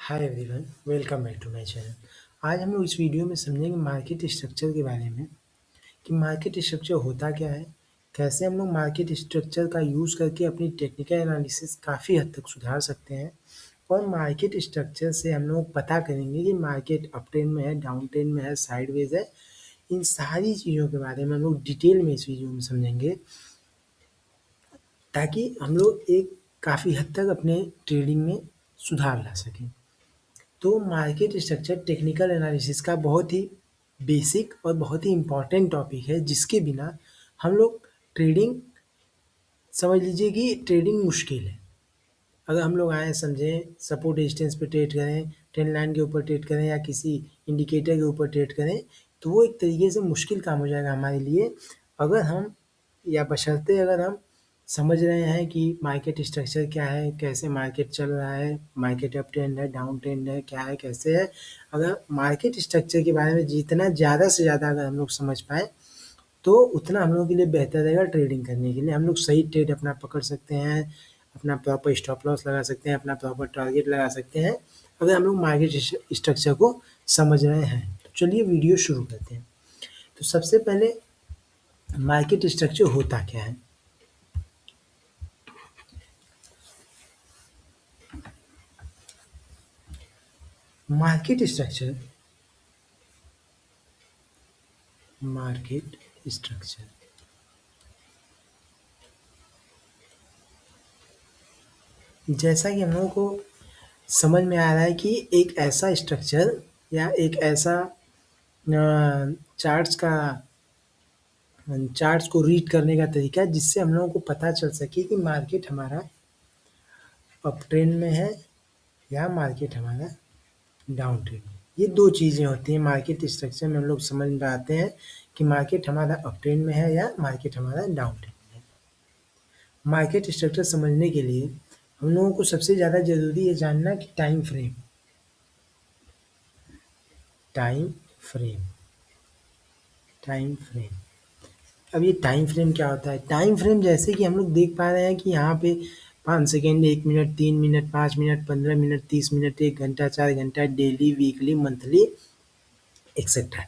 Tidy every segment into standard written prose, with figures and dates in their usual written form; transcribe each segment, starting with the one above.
Hi everyone, welcome back to my channel. आज हम लोग इस वीडियो में समझेंगे मार्केट स्ट्रक्चर के बारे में कि मार्केट स्ट्रक्चर होता क्या है, कैसे हम लोग मार्केट स्ट्रक्चर का यूज़ करके अपनी टेक्निकल एनालिसिस काफ़ी हद तक सुधार सकते हैं और मार्केट स्ट्रक्चर से हम लोग पता करेंगे कि मार्केट अप ट्रेंड में है, डाउन ट्रेंड में है, साइडवेज है। इन सारी चीज़ों के बारे में हम लोग डिटेल में इस वीडियो में समझेंगे ताकि हम लोग एक काफ़ी हद तक अपने ट्रेडिंग में सुधार ला सकें। तो मार्केट स्ट्रक्चर टेक्निकल एनालिसिस का बहुत ही बेसिक और बहुत ही इम्पोर्टेंट टॉपिक है, जिसके बिना हम लोग ट्रेडिंग समझ लीजिए कि ट्रेडिंग मुश्किल है। अगर हम लोग आए समझें सपोर्ट रेजिस्टेंस पे ट्रेड करें, ट्रेंड लाइन के ऊपर ट्रेड करें या किसी इंडिकेटर के ऊपर ट्रेड करें, तो वो एक तरीके से मुश्किल काम हो जाएगा हमारे लिए। अगर हम या बशर्ते अगर हम समझ रहे हैं कि मार्केट स्ट्रक्चर क्या है, कैसे मार्केट चल रहा है, मार्केट अप ट्रेंड है, डाउन ट्रेंड है, क्या है, कैसे है। अगर मार्केट स्ट्रक्चर के बारे में जितना ज़्यादा से ज़्यादा अगर हम लोग समझ पाएँ, तो उतना हम लोगों के लिए बेहतर रहेगा ट्रेडिंग करने के लिए। हम लोग सही ट्रेड अपना पकड़ सकते हैं, अपना प्रॉपर स्टॉप लॉस लगा सकते हैं, अपना प्रॉपर टारगेट लगा सकते हैं, अगर हम लोग मार्केट स्ट्रक्चर को समझ रहे हैं। तो चलिए वीडियो शुरू करते हैं। तो सबसे पहले मार्केट स्ट्रक्चर होता क्या है? मार्केट स्ट्रक्चर मार्केट स्ट्रक्चर जैसा कि हम लोगों को समझ में आ रहा है कि एक ऐसा स्ट्रक्चर या एक ऐसा चार्ट्स का चार्ट्स को रीड करने का तरीका जिससे हम लोगों को पता चल सके कि मार्केट हमारा अप ट्रेंड में है या मार्केट हमारा डाउन ट्रेंड में। ये दो चीज़ें होती हैं मार्केट स्ट्रक्चर में। हम लोग समझ पाते हैं कि मार्केट हमारा अप ट्रेंड में है या मार्केट हमारा डाउन ट्रेंड में है। मार्केट स्ट्रक्चर समझने के लिए हम लोगों को सबसे ज़्यादा ज़रूरी है जानना कि time frame. Time frame time frame अब ये टाइम फ्रेम क्या होता है? टाइम फ्रेम जैसे कि हम लोग देख पा रहे हैं कि यहाँ पे 5 second, 1 minute, 3 minute, 5 minute, 15 minute, 30 minute, 1 घंटा, 4 घंटा, डेली, वीकली, मंथली एक्सेट्रा।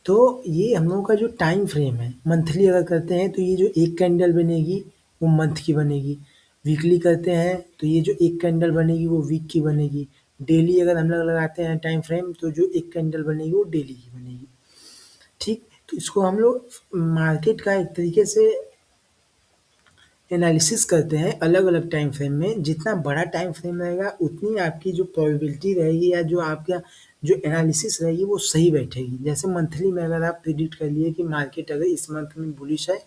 तो ये हम लोगों का जो टाइम फ्रेम है, मंथली अगर करते हैं तो ये जो एक कैंडल बनेगी वो मंथ की बनेगी। वीकली करते हैं तो ये जो एक कैंडल बनेगी वो वीक की बनेगी। डेली अगर हम लोग लगाते हैं टाइम फ्रेम तो जो एक कैंडल बनेगी वो डेली की बनेगी। ठीक, तो इसको हम लोग मार्केट का एक तरीके से एनालिसिस करते हैं अलग अलग टाइम फ्रेम में। जितना बड़ा टाइम फ्रेम रहेगा उतनी आपकी जो प्रोबेबिलिटी रहेगी या जो आपका जो एनालिसिस रहेगी वो सही बैठेगी। जैसे मंथली में अगर आप प्रिडिक्ट कर लिए कि मार्केट अगर इस मंथ में बुलिश है,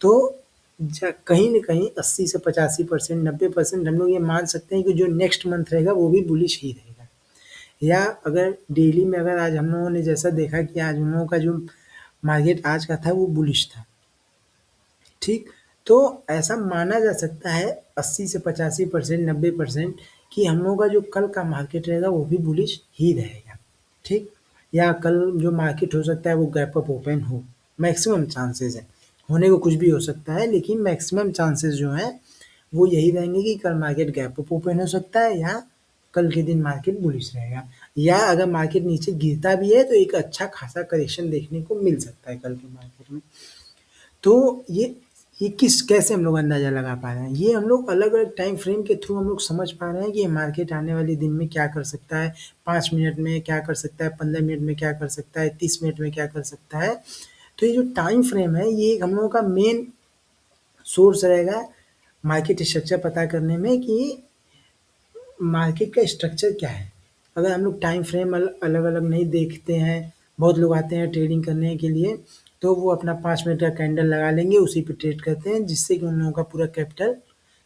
तो कहीं न कहीं 80 से 85%, 90% हम लोग ये मान सकते हैं कि जो नेक्स्ट मंथ रहेगा वो भी बुलिश ही रहेगा। या अगर डेली में अगर आज हम लोगों ने जैसा देखा कि आज हम लोगों का जो मार्केट आज का था वो बुलिश था, ठीक? तो ऐसा माना जा सकता है 80 से 85%, 90% कि हम लोगों का जो कल का मार्केट रहेगा वो भी बुलिश ही रहेगा, ठीक? या कल जो मार्केट हो सकता है वो गैप अप ओपन हो, मैक्सिमम चांसेस है। होने को कुछ भी हो सकता है, लेकिन मैक्सिमम चांसेस जो हैं वो यही रहेंगे कि कल मार्केट गैप अप ओपन हो सकता है या कल के दिन मार्केट बुलिश रहेगा। या अगर मार्केट नीचे गिरता भी है तो एक अच्छा खासा करेक्शन देखने को मिल सकता है कल के मार्केट में। तो ये किस कैसे हम लोग अंदाज़ा लगा पा रहे हैं? ये हम लोग अलग-अलग टाइम फ्रेम के थ्रू हम लोग समझ पा रहे हैं कि ये मार्केट आने वाले दिन में क्या कर सकता है, 5 मिनट में क्या कर सकता है, 15 मिनट में क्या कर सकता है, 30 मिनट में क्या कर सकता है। तो ये जो टाइम फ्रेम है ये एक हम लोगों का मेन सोर्स रहेगा मार्केट स्ट्रक्चर पता करने में कि मार्केट का स्ट्रक्चर क्या है। अगर हम लोग टाइम फ्रेम अलग-अलग नहीं देखते हैं, बहुत लोग आते हैं ट्रेडिंग करने के लिए, तो वो अपना 5 मिनट का कैंडल लगा लेंगे, उसी पे ट्रेड करते हैं, जिससे कि उन लोगों का पूरा कैपिटल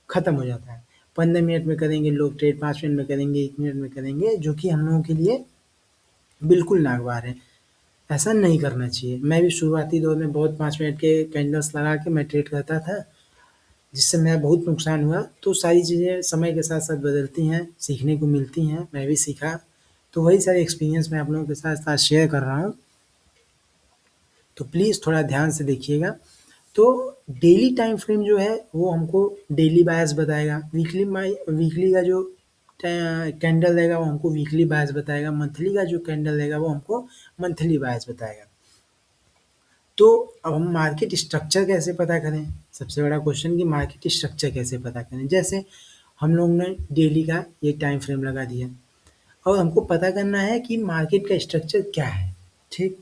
खत्म हो जाता है। 15 मिनट में करेंगे लोग ट्रेड, 5 मिनट में करेंगे, 1 मिनट में करेंगे, जो कि हम लोगों के लिए बिल्कुल नागवार है। ऐसा नहीं करना चाहिए। मैं भी शुरुआती दौर में बहुत 5 मिनट के कैंडल्स लगा के मैं ट्रेड करता था, जिससे मेरा बहुत नुकसान हुआ। तो सारी चीज़ें समय के साथ-साथ बदलती हैं, सीखने को मिलती हैं, मैं भी सीखा। तो वही सारे एक्सपीरियंस मैं आप लोगों के साथ-साथ शेयर कर रहा हूँ। तो प्लीज़ थोड़ा ध्यान से देखिएगा। तो डेली टाइम फ्रेम जो है वो हमको डेली बायस बताएगा। वीकली का जो कैंडल रहेगा वो हमको वीकली बायस बताएगा, मंथली का जो कैंडल रहेगा वो हमको मंथली बायस बताएगा। तो अब हम मार्केट स्ट्रक्चर कैसे पता करें? सबसे बड़ा क्वेश्चन कि मार्केट स्ट्रक्चर कैसे पता करें? जैसे हम लोग ने डेली का एक टाइम फ्रेम लगा दिया और हमको पता करना है कि मार्केट का स्ट्रक्चर क्या है, ठीक?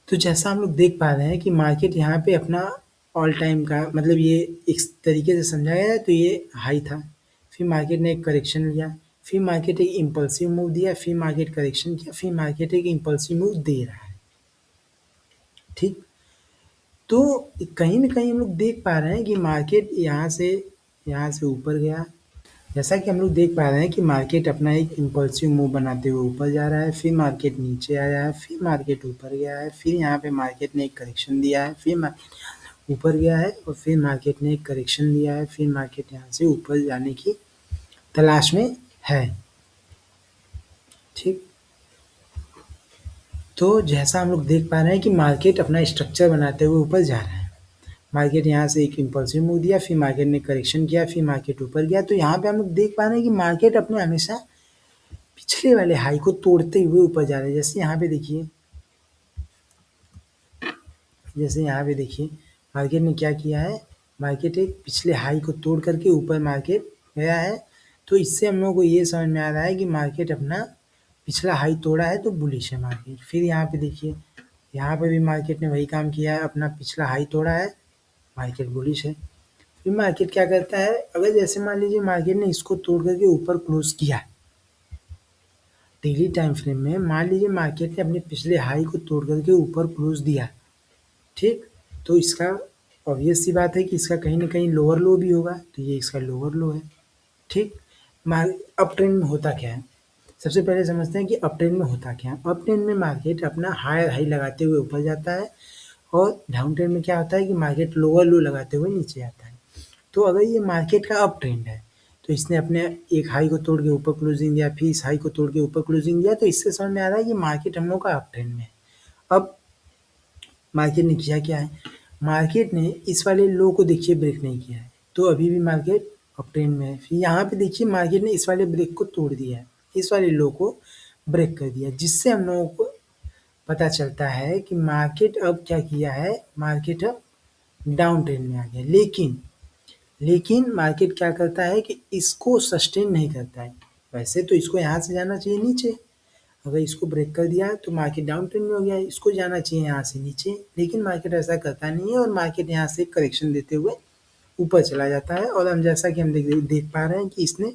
तो जैसा हम लोग देख पा रहे हैं कि मार्केट यहाँ पे अपना ऑल टाइम का मतलब ये इस तरीके से समझाया जाए तो ये हाई था, फिर मार्केट ने एक करेक्शन लिया, फिर मार्केट एक इम्पल्सिव मूव दिया, फिर मार्केट करेक्शन किया, फिर मार्केट एक इम्पल्सिव मूव दे रहा है, ठीक? तो कहीं न कहीं हम लोग देख पा रहे हैं कि मार्केट यहाँ से ऊपर गया। जैसा कि हम लोग देख पा रहे हैं कि मार्केट अपना एक इम्पल्सिव मूव बनाते हुए ऊपर जा रहा है, फिर मार्केट नीचे आया है, फिर मार्केट ऊपर गया है, फिर यहाँ पे मार्केट ने एक करेक्शन दिया है, फिर मार्केट ऊपर गया है और फिर मार्केट ने एक करेक्शन दिया है, फिर मार्केट यहाँ से ऊपर जाने की तलाश में है, ठीक? तो जैसा हम लोग देख पा रहे हैं कि मार्केट अपना स्ट्रक्चर बनाते हुए ऊपर जा रहा है। मार्केट यहाँ से एक इम्पल्सिव मूव दिया, फिर मार्केट ने करेक्शन किया, फिर मार्केट ऊपर गया। तो यहाँ पे हम लोग देख पा रहे हैं कि मार्केट अपने हमेशा पिछले वाले हाई को तोड़ते हुए ऊपर जा रहे हैं। जैसे यहाँ पे देखिए मार्केट ने क्या किया है, मार्केट एक पिछले हाई को तोड़ करके ऊपर मार्केट गया है। तो इससे हम लोगों को ये समझ में आ रहा है कि मार्केट अपना पिछला हाई तोड़ा है तो बुलिश है मार्केट। फिर यहाँ पे देखिए, यहाँ पे भी मार्केट ने वही काम किया है, अपना पिछला हाई तोड़ा है, मार्केट बुलिश है। फिर मार्केट क्या करता है, अगर जैसे मान लीजिए मार्केट ने इसको तोड़ करके ऊपर क्लोज किया डेली टाइम फ्रेम में, मान लीजिए मार्केट ने अपने पिछले हाई को तोड़ करके ऊपर क्लोज दिया, ठीक? तो इसका ऑब्वियस सी बात है कि इसका कहीं न कहीं लोअर लो भी होगा, तो ये इसका लोअर लो है, ठीक? अप ट्रेंड में होता क्या है? सबसे पहले समझते हैं कि अप ट्रेंड में होता क्या है? अप ट्रेंड में मार्केट अपना हायर हाई लगाते हुए ऊपर जाता है और डाउन ट्रेंड में क्या होता है कि मार्केट लोअर लो लगाते हुए नीचे आता है। तो अगर ये मार्केट का अप ट्रेंड है, तो इसने अपने एक हाई को तोड़ के ऊपर क्लोजिंग दिया, फिर इस हाई को तोड़ के ऊपर क्लोजिंग दिया, तो इससे समझ में आ रहा है कि मार्केट हम लोग का अप ट्रेंड में है। अब मार्केट ने किया क्या है, मार्केट ने इस वाले लो को देखिए ब्रेक नहीं किया है, तो अभी भी मार्केट अप ट्रेंड में है। फिर यहाँ पे देखिए मार्केट ने इस वाले ब्रेक को तोड़ दिया है, इस वाले लो को ब्रेक कर दिया, जिससे हम लोगों को पता चलता है कि मार्केट अब क्या किया है, मार्केट अब डाउन ट्रेंड में आ गया। लेकिन मार्केट क्या करता है कि इसको सस्टेन नहीं करता है। वैसे तो इसको यहाँ से जाना चाहिए नीचे, अगर इसको ब्रेक कर दिया तो मार्केट डाउन ट्रेंड में हो गया, इसको जाना चाहिए यहाँ से नीचे, लेकिन मार्केट ऐसा करता नहीं है और मार्केट यहाँ से करेक्शन देते हुए ऊपर चला जाता है। और हम जैसा कि हम देख पा रहे हैं कि इसने